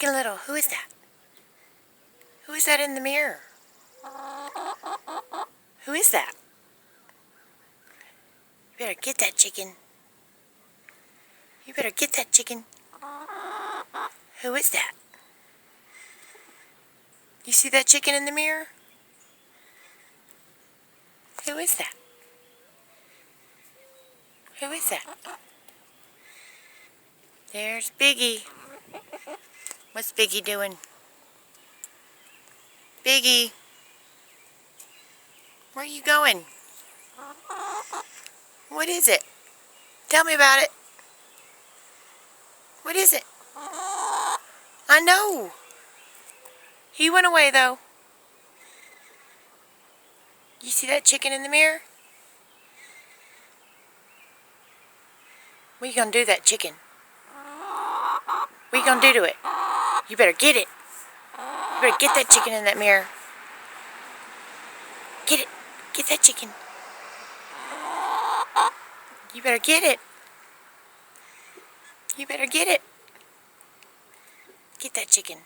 Chicken Little, who is that? Who is that in the mirror? Who is that? You better get that chicken. You better get that chicken. Who is that? You see that chicken in the mirror? Who is that? Who is that? There's Biggie. What's Biggie doing? Biggie. Where are you going? What is it? Tell me about it. What is it? I know. He went away though. You see that chicken in the mirror? What are you gonna do to that chicken? What are you gonna do to it? You better get it. You better get that chicken in that mirror. Get it. Get that chicken. You better get it. You better get it. Get that chicken.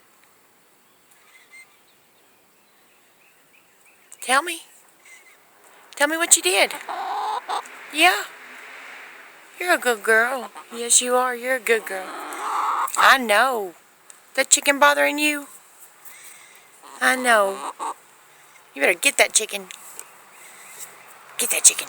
Tell me. Tell me what you did. Yeah. You're a good girl. Yes, you are. You're a good girl. I know. That chicken bothering you? I know. You better get that chicken. Get that chicken.